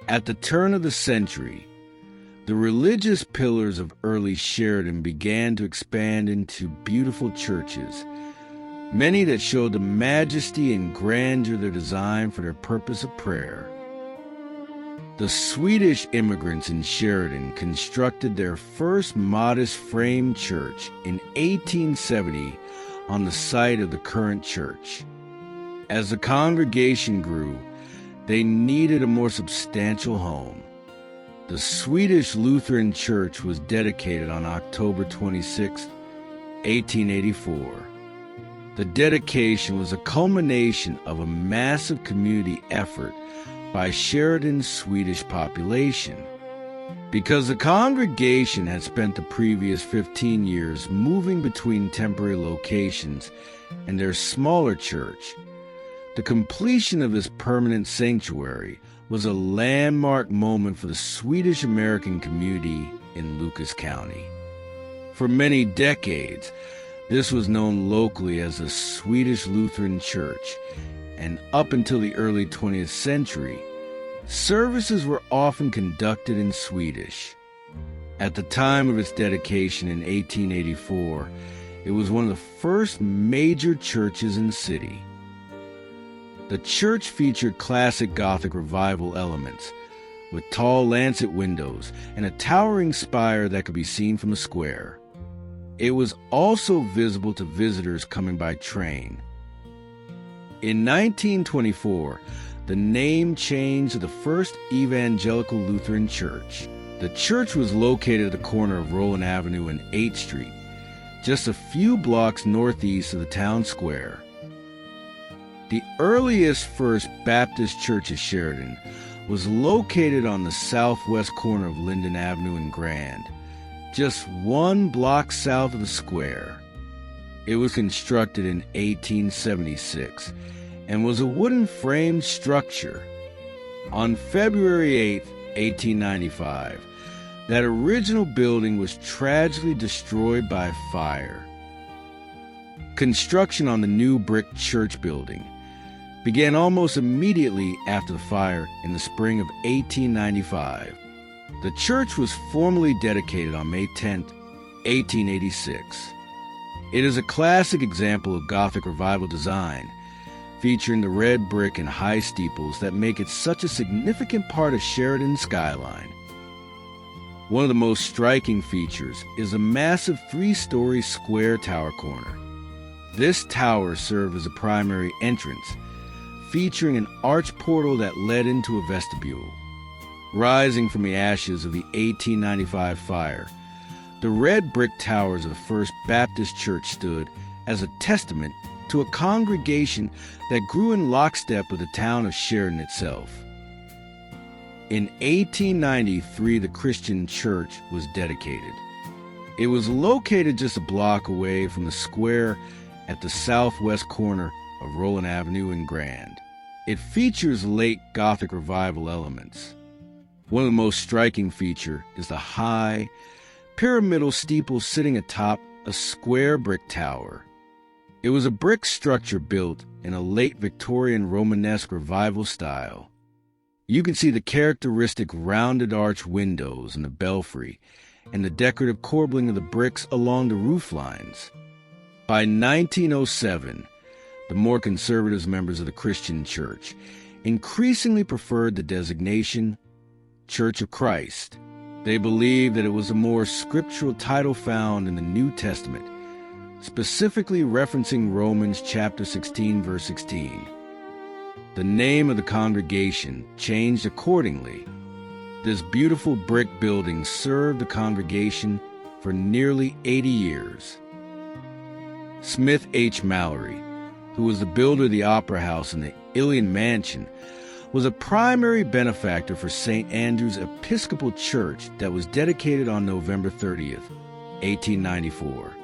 At the turn of the century, the religious pillars of early Chariton began to expand into beautiful churches, many that showed the majesty and grandeur of their design for their purpose of prayer. The Swedish immigrants in Chariton constructed their first modest frame church in 1870 on the site of the current church. As the congregation grew, they needed a more substantial home. The Swedish Lutheran Church was dedicated on October 26, 1884. The dedication was a culmination of a massive community effort by Chariton's Swedish population. Because the congregation had spent the previous 15 years moving between temporary locations and their smaller church, the completion of this permanent sanctuary was a landmark moment for the Swedish-American community in Lucas County. For many decades, this was known locally as the Swedish Lutheran Church, and up until the early 20th century, services were often conducted in Swedish. At the time of its dedication in 1884, it was one of the first major churches in the city. The church featured classic Gothic Revival elements, with tall lancet windows and a towering spire that could be seen from the square. It was also visible to visitors coming by train. In 1924, the name changed to the First Evangelical Lutheran Church. The church was located at the corner of Roland Avenue and 8th Street, just a few blocks northeast of the town square. The earliest First Baptist Church of Chariton was located on the southwest corner of Linden Avenue and Grand, just 1 block south of the square. It was constructed in 1876 and was a wooden framed structure. On February 8, 1895, that original building was tragically destroyed by fire. Construction on the new brick church building began almost immediately after the fire in the spring of 1895. The church was formally dedicated on May 10, 1886. It is a classic example of Gothic Revival design, featuring the red brick and high steeples that make it such a significant part of Chariton's skyline. One of the most striking features is a massive 3-story square tower corner. This tower served as a primary entrance, featuring an arch portal that led into a vestibule. Rising from the ashes of the 1895 fire, the red brick towers of the First Baptist Church stood as a testament to a congregation that grew in lockstep with the town of Chariton itself. In 1893, the Christian church was dedicated. It was located just a block away from the square at the southwest corner of Roland Avenue and Grand. It features late Gothic Revival elements. One of the most striking features is the high, pyramidal steeple sitting atop a square brick tower. It was a brick structure built in a late Victorian Romanesque Revival style. You can see the characteristic rounded arch windows in the belfry and the decorative corbelling of the bricks along the roof lines. By 1907, the more conservative members of the Christian church increasingly preferred the designation Church of Christ. They believed that it was a more scriptural title found in the New Testament, specifically referencing Romans chapter 16, verse 16. The name of the congregation changed accordingly. This beautiful brick building served the congregation for nearly 80 years. Smith H. Mallory, who was the builder of the Opera House and the Ilion Mansion, was a primary benefactor for St. Andrew's Episcopal Church that was dedicated on November 30th, 1894.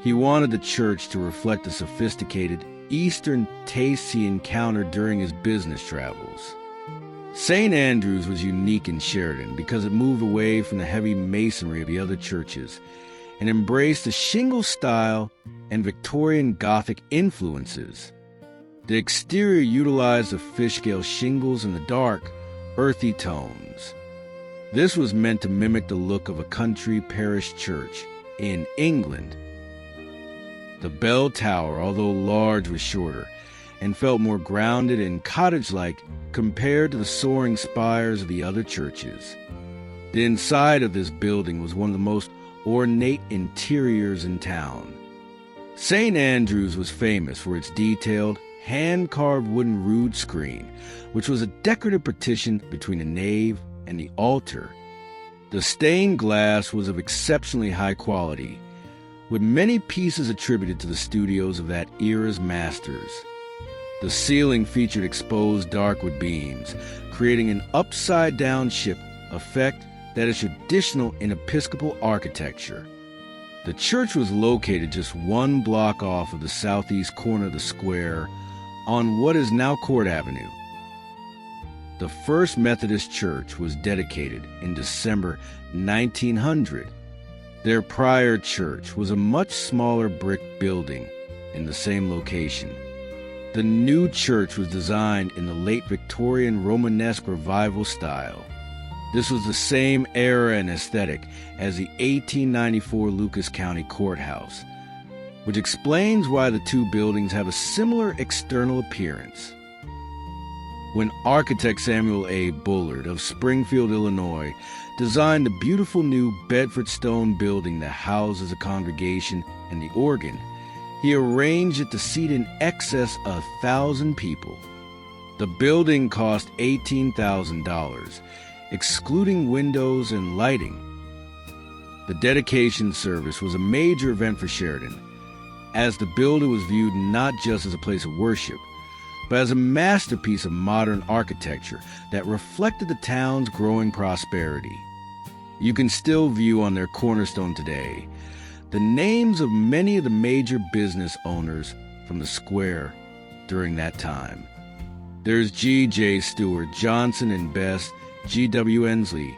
He wanted the church to reflect the sophisticated Eastern tastes he encountered during his business travels. St. Andrew's was unique in Chariton because it moved away from the heavy masonry of the other churches and embraced the shingle style and Victorian Gothic influences. The exterior utilized the fish scale shingles in the dark, earthy tones. This was meant to mimic the look of a country parish church in England. The bell tower, although large, was shorter and felt more grounded and cottage-like compared to the soaring spires of the other churches. The inside of this building was one of the most ornate interiors in town. St. Andrew's was famous for its detailed, hand-carved wooden rood screen, which was a decorative partition between the nave and the altar. The stained glass was of exceptionally high quality, with many pieces attributed to the studios of that era's masters. The ceiling featured exposed darkwood beams, creating an upside-down ship effect that is traditional in Episcopal architecture. The church was located just one block off of the southeast corner of the square on what is now Court Avenue. The First Methodist Church was dedicated in December 1900. Their prior church was a much smaller brick building in the same location. The new church was designed in the late Victorian Romanesque Revival style. This was the same era and aesthetic as the 1894 Lucas County Courthouse, which explains why the two buildings have a similar external appearance. When architect Samuel A. Bullard of Springfield, Illinois, designed the beautiful new Bedford stone building that houses a congregation and the organ, he arranged it to seat in excess of 1,000 people. The building cost $18,000, excluding windows and lighting. The dedication service was a major event for Chariton, as the building was viewed not just as a place of worship, but as a masterpiece of modern architecture that reflected the town's growing prosperity. You can still view on their cornerstone today the names of many of the major business owners from the square during that time. There's G.J. Stewart, Johnson and Best, G.W. Ensley,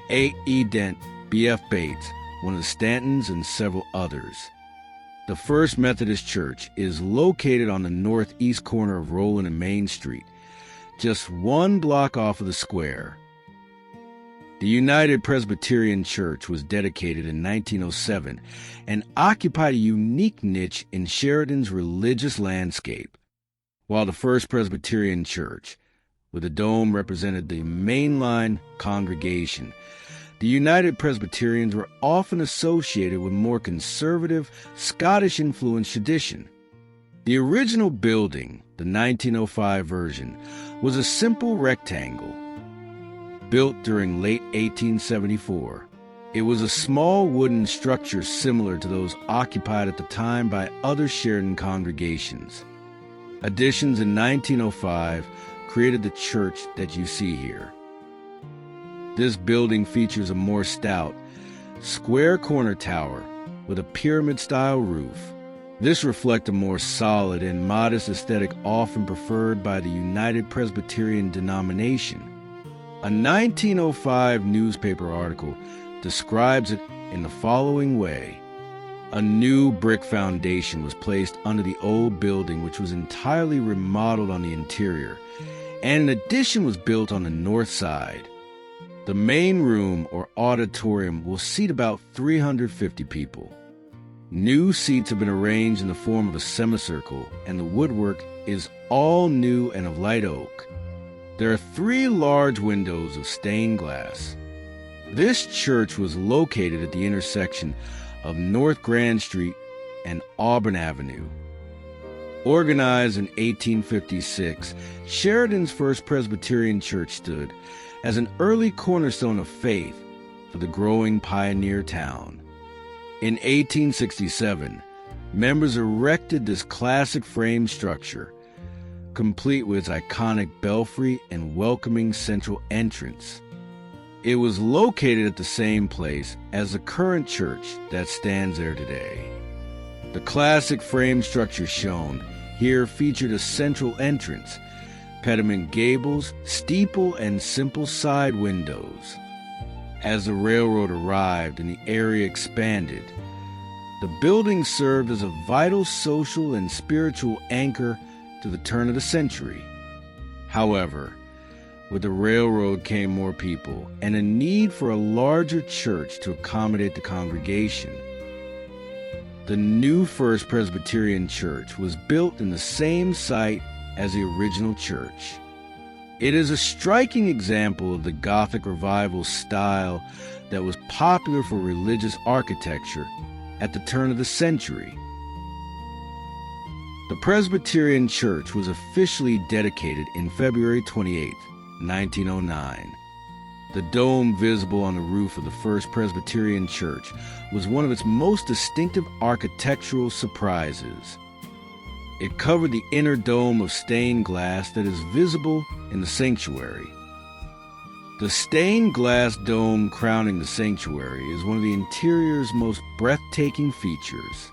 A.E. Dent, B.F. Bates, one of the Stantons, and several others. The First Methodist Church is located on the northeast corner of Rowland and Main Street, just one block off of the square. The United Presbyterian Church was dedicated in 1907 and occupied a unique niche in Chariton's religious landscape. While the First Presbyterian Church, with a dome, represented the mainline congregation, the United Presbyterians were often associated with more conservative, Scottish-influenced tradition. The original building, the 1905 version, was a simple rectangle, built during late 1874. It was a small wooden structure similar to those occupied at the time by other Chariton congregations. Additions in 1905 created the church that you see here. This building features a more stout, square corner tower with a pyramid-style roof. This reflects a more solid and modest aesthetic often preferred by the United Presbyterian denomination. A 1905 newspaper article describes it in the following way. A new brick foundation was placed under the old building, which was entirely remodeled on the interior, and an addition was built on the north side. The main room or auditorium will seat about 350 people. New seats have been arranged in the form of a semicircle, and the woodwork is all new and of light oak. There are 3 large windows of stained glass. This church was located at the intersection of North Grand Street and Auburn Avenue. Organized in 1856, Chariton's First Presbyterian Church stood as an early cornerstone of faith for the growing pioneer town. In 1867, members erected this classic frame structure, complete with its iconic belfry and welcoming central entrance. It was located at the same place as the current church that stands there today. The classic frame structure shown here featured a central entrance, pediment gables, steeple, and simple side windows. As the railroad arrived and the area expanded, the building served as a vital social and spiritual anchor to the turn of the century. However, With the railroad came more people and a need for a larger church to accommodate the congregation. The new First Presbyterian Church was built in the same site as the original church. It is a striking example of the Gothic Revival style that was popular for religious architecture at the turn of the century. The Presbyterian Church was officially dedicated in February 28, 1909. The dome visible on the roof of the First Presbyterian Church was one of its most distinctive architectural surprises. It covered the inner dome of stained glass that is visible in the sanctuary. The stained glass dome crowning the sanctuary is one of the interior's most breathtaking features.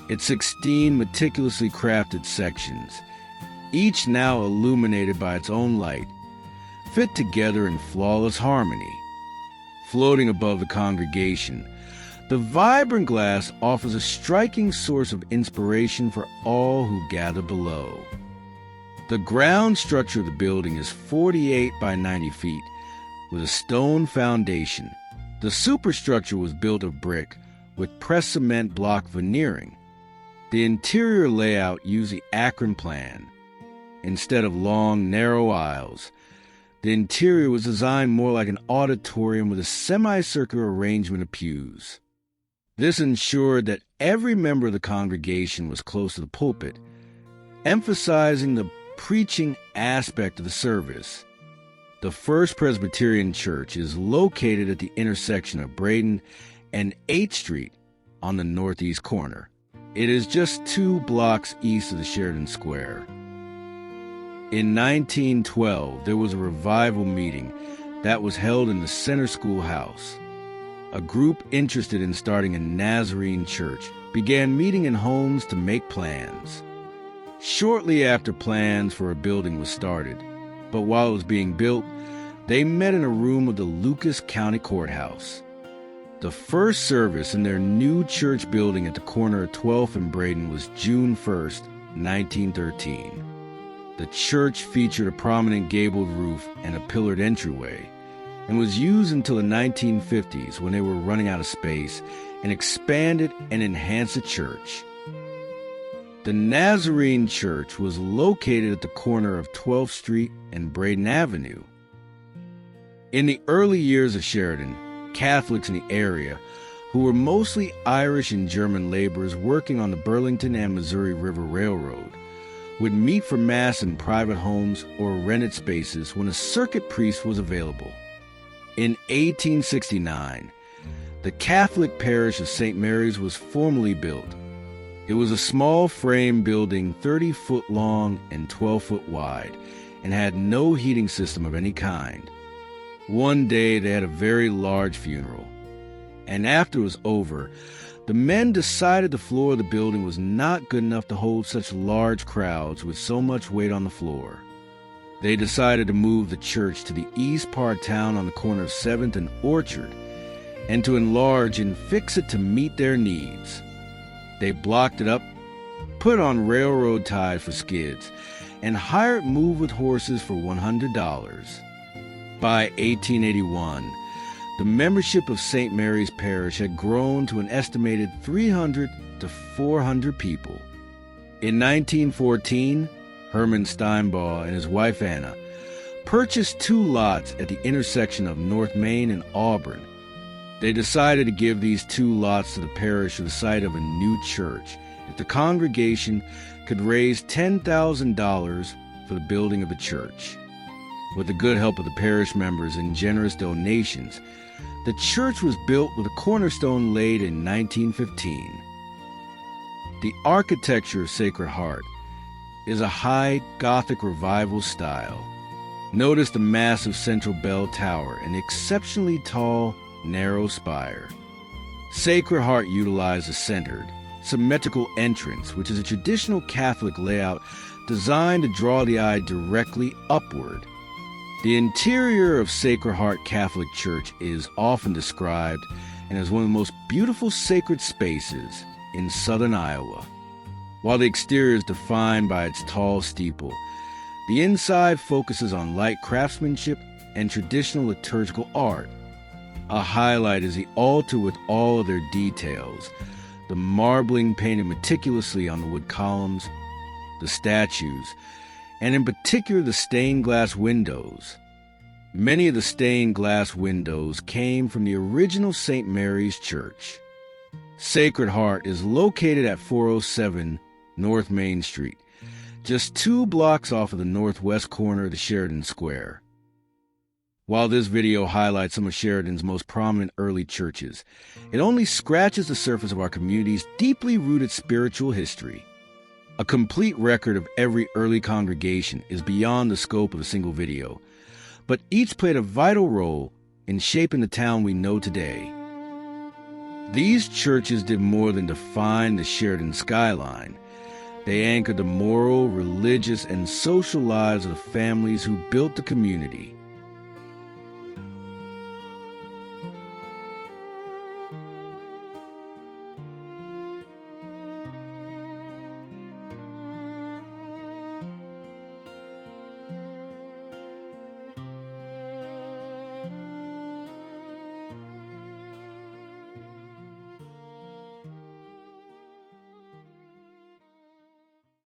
Its 16 meticulously crafted sections, each now illuminated by its own light, fit together in flawless harmony. Floating above the congregation, the vibrant glass offers a striking source of inspiration for all who gather below. The ground structure of the building is 48 by 90 feet, with a stone foundation. The superstructure was built of brick with pressed cement block veneering. The interior layout used the Akron plan. Instead of long, narrow aisles, the interior was designed more like an auditorium with a semicircular arrangement of pews. This ensured that every member of the congregation was close to the pulpit, emphasizing the preaching aspect of the service. The First Presbyterian Church is located at the intersection of Braden and 8th Street on the northeast corner. It is just 2 blocks east of the Chariton Square. In 1912, there was a revival meeting that was held in the Center Schoolhouse. A group interested in starting a Nazarene Church began meeting in homes to make plans. Shortly after plans for a building was started, but while it was being built, they met in a room of the Lucas County Courthouse. The first service in their new church building at the corner of 12th and Braden was June 1st, 1913. The church featured a prominent gabled roof and a pillared entryway, and was used until the 1950s when they were running out of space and expanded and enhanced the church. The Nazarene Church was located at the corner of 12th Street and Braden Avenue. In the early years of Chariton, Catholics in the area, who were mostly Irish and German laborers working on the Burlington and Missouri River Railroad, would meet for Mass in private homes or rented spaces when a circuit priest was available. In 1869, the Catholic parish of St. Mary's was formally built. It was a small frame building 30 foot long and 12 foot wide, and had no heating system of any kind. One day they had a very large funeral, and after it was over, the men decided the floor of the building was not good enough to hold such large crowds with so much weight on the floor. They decided to move the church to the east part of town on the corner of 7th and Orchard, and to enlarge and fix it to meet their needs. They blocked it up, put on railroad ties for skids, and hired moved with horses for $100. By 1881, the membership of St. Mary's Parish had grown to an estimated 300 to 400 people. In 1914, Herman Steinbaugh and his wife Anna purchased 2 lots at the intersection of North Main and Auburn. They decided to give these 2 lots to the parish for the site of a new church if the congregation could raise $10,000 for the building of the church. With the good help of the parish members and generous donations, the church was built with a cornerstone laid in 1915. The architecture of Sacred Heart is a high Gothic Revival style. Notice the massive central bell tower and the exceptionally tall, narrow spire. Sacred Heart utilized a centered, symmetrical entrance, which is a traditional Catholic layout designed to draw the eye directly upward. The interior of Sacred Heart Catholic Church is often described and as one of the most beautiful sacred spaces in southern Iowa. While the exterior is defined by its tall steeple, The inside focuses on light craftsmanship and traditional liturgical art. A highlight is the altar with all of their details, the marbling painted meticulously on the wood columns, the statues, and in particular the stained glass windows. Many of the stained glass windows came from the original St. Mary's Church. Sacred Heart is located at 407 North Main Street, just 2 blocks off of the northwest corner of the Sheridan Square. While this video highlights some of Sheridan's most prominent early churches, it only scratches the surface of our community's deeply rooted spiritual history. A complete record of every early congregation is beyond the scope of a single video, but each played a vital role in shaping the town we know today. These churches did more than define the Sheridan skyline. They anchored the moral, religious, and social lives of the families who built the community.